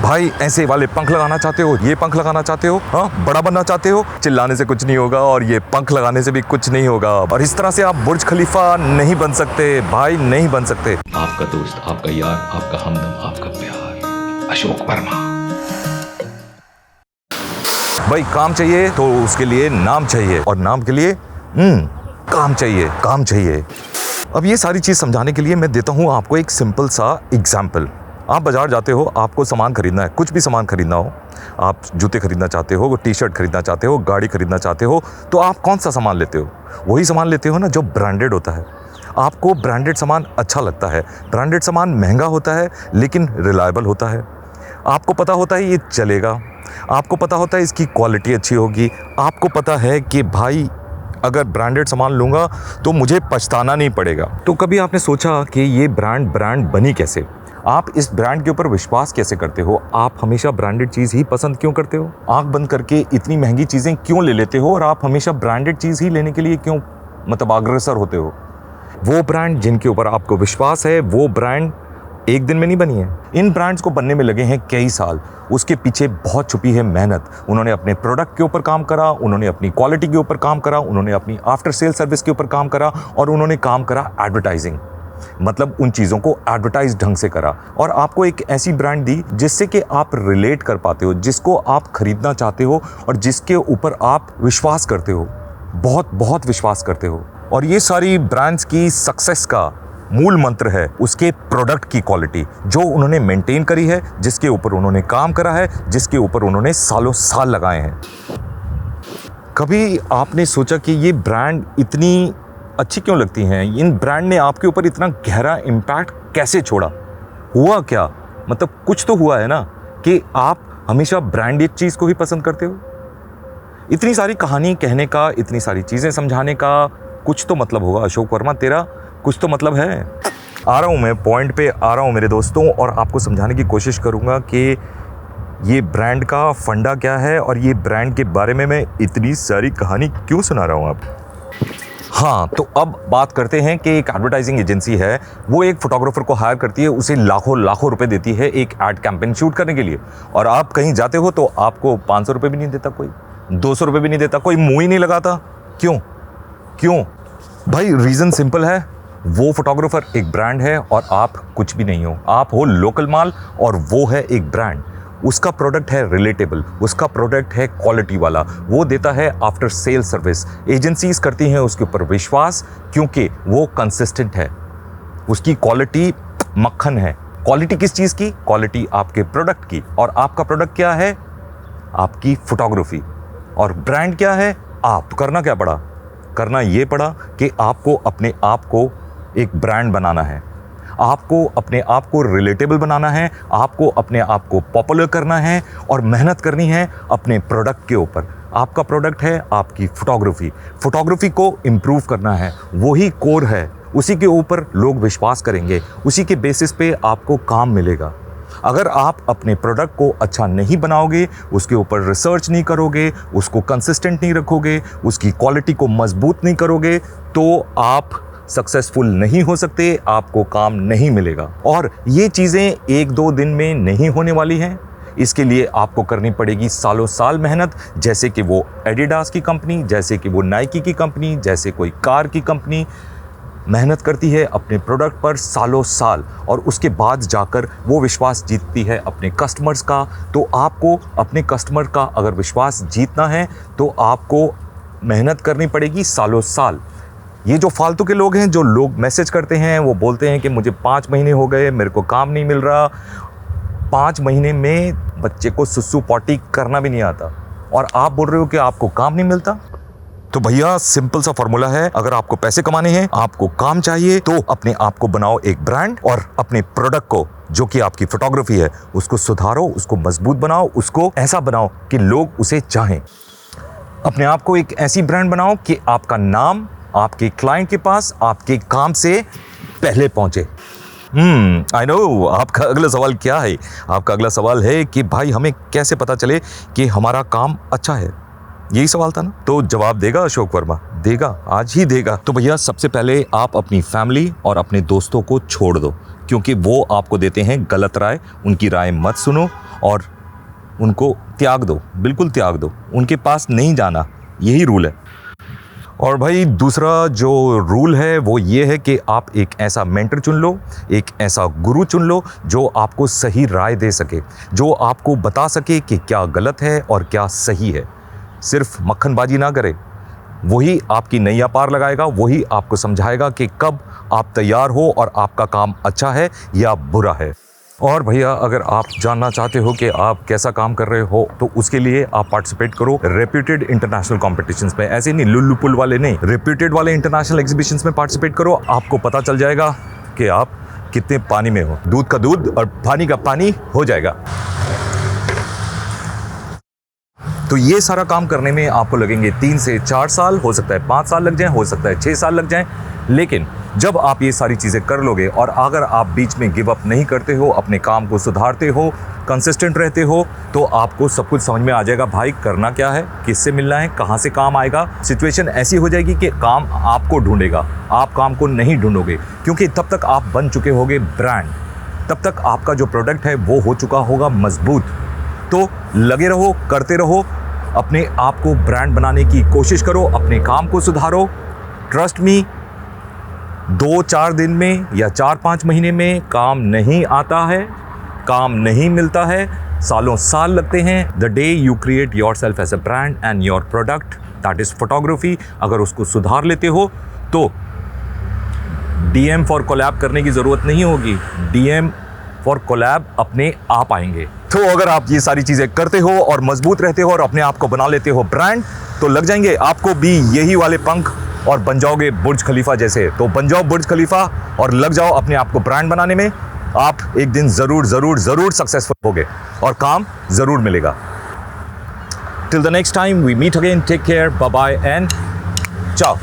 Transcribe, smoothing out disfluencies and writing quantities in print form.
भाई ऐसे वाले पंख लगाना चाहते हो, ये पंख लगाना चाहते हो, हाँ बड़ा बनना चाहते हो, चिल्लाने से कुछ नहीं होगा और ये पंख लगाने से भी कुछ नहीं होगा। और इस तरह से आप बुर्ज खलीफा नहीं बन सकते भाई, नहीं बन सकते। आपका दोस्त, आपका यार, आपका हमदम, आपका प्यार, अशोक वर्मा। भाई काम चाहिए तो उसके लिए नाम चाहिए, और नाम के लिए काम चाहिए, काम चाहिए। अब ये सारी चीज़ समझाने के लिए मैं देता हूँ आपको एक सिंपल सा एग्जाम्पल। आप बाज़ार जाते हो, आपको सामान खरीदना है, कुछ भी सामान खरीदना हो, आप जूते खरीदना चाहते हो, टी शर्ट खरीदना चाहते हो, गाड़ी खरीदना चाहते हो, तो आप कौन सा सामान लेते हो? वही सामान लेते हो ना जो ब्रांडेड होता है। आपको ब्रांडेड सामान अच्छा लगता है। ब्रांडेड सामान महंगा होता है लेकिन रिलायबल होता है। आपको पता होता है ये चलेगा, आपको पता होता है इसकी क्वालिटी अच्छी होगी, आपको पता है कि भाई अगर ब्रांडेड सामान लूँगा तो मुझे पछताना नहीं पड़ेगा। तो कभी आपने सोचा कि ये ब्रांड बनी कैसे? आप इस ब्रांड के ऊपर विश्वास कैसे करते हो? आप हमेशा ब्रांडेड चीज़ ही पसंद क्यों करते हो? आंख बंद करके इतनी महंगी चीज़ें क्यों ले लेते हो और आप हमेशा ब्रांडेड चीज़ ही लेने के लिए क्यों अग्रसर होते हो? वो ब्रांड जिनके ऊपर आपको विश्वास है, वो ब्रांड एक दिन में नहीं बनी है। इन ब्रांड्स को बनने में लगे हैं कई साल। उसके पीछे बहुत छुपी है मेहनत। उन्होंने अपने प्रोडक्ट के ऊपर काम करा, उन्होंने अपनी क्वालिटी के ऊपर काम करा, उन्होंने अपनी आफ्टर सेल सर्विस के ऊपर काम करा, और उन्होंने काम करा एडवर्टाइजिंग, मतलब उन चीज़ों को एडवर्टाइज ढंग से करा और आपको एक ऐसी ब्रांड दी जिससे कि आप रिलेट कर पाते हो, जिसको आप खरीदना चाहते हो और जिसके ऊपर आप विश्वास करते हो, बहुत बहुत विश्वास करते हो। और ये सारी ब्रांड्स की सक्सेस का मूल मंत्र है उसके प्रोडक्ट की क्वालिटी, जो उन्होंने मेंटेन करी है, जिसके ऊपर उन्होंने काम करा है, जिसके ऊपर उन्होंने सालों साल लगाए हैं। कभी आपने सोचा कि ये ब्रांड इतनी अच्छी क्यों लगती हैं? इन ब्रांड ने आपके ऊपर इतना गहरा इम्पैक्ट कैसे छोड़ा? हुआ क्या? मतलब कुछ तो हुआ है ना कि आप हमेशा ब्रांडेड चीज़ को ही पसंद करते हो। इतनी सारी कहानी कहने का, इतनी सारी चीज़ें समझाने का कुछ तो मतलब होगा अशोक वर्मा, तेरा कुछ तो मतलब है। आ रहा हूँ मैं, पॉइंट पे आ रहा हूँ मेरे दोस्तों, और आपको समझाने की कोशिश करूँगा कि ये ब्रांड का फंडा क्या है और ये ब्रांड के बारे में मैं इतनी सारी कहानी क्यों सुना रहा हूँ आप। हाँ, तो अब बात करते हैं कि एक एडवर्टाइजिंग एजेंसी है, वो एक फोटोग्राफर को हायर करती है, उसे लाखों लाखों रुपए देती है एक एड कैंपेन शूट करने के लिए। और आप कहीं जाते हो तो आपको 500 रुपये भी नहीं देता कोई, 200 रुपये भी नहीं देता कोई, मुँह ही नहीं लगाता। क्यों? क्यों भाई? रीज़न सिंपल है, वो फोटोग्राफर एक ब्रांड है और आप कुछ भी नहीं हो। आप हो लोकल माल और वो है एक ब्रांड। उसका प्रोडक्ट है रिलेटेबल, उसका प्रोडक्ट है क्वालिटी वाला, वो देता है आफ्टर सेल सर्विस। एजेंसीज करती हैं उसके ऊपर विश्वास क्योंकि वो कंसिस्टेंट है, उसकी क्वालिटी मक्खन है। क्वालिटी किस चीज़ की? क्वालिटी आपके प्रोडक्ट की। और आपका प्रोडक्ट क्या है? आपकी फोटोग्राफी। और ब्रांड क्या है? आप। तो करना क्या पड़ा? करना ये पड़ा कि आपको अपने आप को एक ब्रांड बनाना है, आपको अपने आप को रिलेटेबल बनाना है, आपको अपने आप को पॉपुलर करना है और मेहनत करनी है अपने प्रोडक्ट के ऊपर। आपका प्रोडक्ट है आपकी फोटोग्राफी। फोटोग्राफी को इम्प्रूव करना है, वही कोर है, उसी के ऊपर लोग विश्वास करेंगे, उसी के बेसिस पे आपको काम मिलेगा। अगर आप अपने प्रोडक्ट को अच्छा नहीं बनाओगे, उसके ऊपर रिसर्च नहीं करोगे, उसको कंसिस्टेंट नहीं रखोगे, उसकी क्वालिटी को मजबूत नहीं करोगे, तो आप सक्सेसफुल नहीं हो सकते, आपको काम नहीं मिलेगा। और ये चीज़ें 1-2 दिन में नहीं होने वाली हैं। इसके लिए आपको करनी पड़ेगी सालों साल मेहनत, जैसे कि वो एडिडास की कंपनी, जैसे कि वो नाइकी की कंपनी, जैसे कोई कार की कंपनी मेहनत करती है अपने प्रोडक्ट पर सालों साल, और उसके बाद जाकर वो विश्वास जीतती है अपने कस्टमर्स का। तो आपको अपने कस्टमर का अगर विश्वास जीतना है तो आपको मेहनत करनी पड़ेगी सालों साल। ये जो फालतू के लोग हैं, जो लोग मैसेज करते हैं, वो बोलते हैं कि मुझे 5 महीने हो गए, मेरे को काम नहीं मिल रहा। 5 महीने में बच्चे को सुसु पॉटी करना भी नहीं आता और आप बोल रहे हो कि आपको काम नहीं मिलता। तो भैया सिंपल सा फॉर्मूला है, अगर आपको पैसे कमाने हैं, आपको काम चाहिए, तो अपने आप को बनाओ एक ब्रांड और अपने प्रोडक्ट को, जो कि आपकी फोटोग्राफी है, उसको सुधारो, उसको मजबूत बनाओ, उसको ऐसा बनाओ कि लोग उसे चाहें। अपने आप को एक ऐसी ब्रांड बनाओ कि आपका नाम आपके क्लाइंट के पास आपके काम से पहले पहुंचे। आई नो आपका अगला सवाल क्या है? आपका अगला सवाल है कि भाई हमें कैसे पता चले कि हमारा काम अच्छा है? यही सवाल था ना? तो जवाब देगा अशोक वर्मा, देगा, आज ही देगा। तो भैया सबसे पहले आप अपनी फैमिली और अपने दोस्तों को छोड़ दो, क्योंकि वो आपको देते हैं गलत राय। उनकी राय मत सुनो और उनको त्याग दो, बिल्कुल त्याग दो, उनके पास नहीं जाना, यही रूल है। और भाई दूसरा जो रूल है वो ये है कि आप एक ऐसा मेंटर चुन लो, एक ऐसा गुरु चुन लो जो आपको सही राय दे सके, जो आपको बता सके कि क्या गलत है और क्या सही है। सिर्फ मक्खनबाजी ना करे, वही आपकी नैया पार लगाएगा, वही आपको समझाएगा कि कब आप तैयार हो और आपका काम अच्छा है या बुरा है। और भैया अगर आप जानना चाहते हो कि आप कैसा काम कर रहे हो तो उसके लिए आप पार्टिसिपेट करो रेप्यूटेड इंटरनेशनल कॉम्पिटिशन्स में। ऐसे नहीं लुल्लू पुल वाले नहीं, रेप्यूटेड वाले इंटरनेशनल एग्जीबिशंस में पार्टिसिपेट करो। आपको पता चल जाएगा कि आप कितने पानी में हो। दूध का दूध और पानी का पानी हो जाएगा। तो ये सारा काम करने में आपको लगेंगे 3 से 4 साल, हो सकता है 5 साल लग जाएं, हो सकता है 6 साल लग जाएं। लेकिन जब आप ये सारी चीज़ें कर लोगे और अगर आप बीच में गिव अप नहीं करते हो, अपने काम को सुधारते हो, कंसिस्टेंट रहते हो, तो आपको सब कुछ समझ में आ जाएगा भाई करना क्या है, किससे मिलना है, कहाँ से काम आएगा। सिचुएशन ऐसी हो जाएगी कि काम आपको ढूंढेगा, आप काम को नहीं ढूंढोगे, क्योंकि तब तक आप बन चुके होगे ब्रांड, तब तक आपका जो प्रोडक्ट है वो हो चुका होगा मजबूत। तो लगे रहो, करते रहो, अपने आप को ब्रांड बनाने की कोशिश करो, अपने काम को सुधारो। ट्रस्ट मी, 2-4 दिन में या 4-5 महीने में काम नहीं आता है, काम नहीं मिलता है, सालों साल लगते हैं। The day you create yourself as a brand and your product that is photography, अगर उसको सुधार लेते हो तो DM फॉर कोलैब करने की ज़रूरत नहीं होगी, DM फॉर कोलैब अपने आप आएंगे। तो अगर आप ये सारी चीज़ें करते हो और मजबूत रहते हो और अपने आप को बना लेते हो ब्रांड, तो लग जाएंगे आपको भी यही वाले पंख और बन जाओगे बुर्ज खलीफा जैसे। तो बन जाओ बुर्ज खलीफा और लग जाओ अपने आप को ब्रांड बनाने में। आप एक दिन ज़रूर ज़रूर ज़रूर सक्सेसफुल होगे और काम ज़रूर मिलेगा। Till the next time we meet again, take care, bye bye and ciao।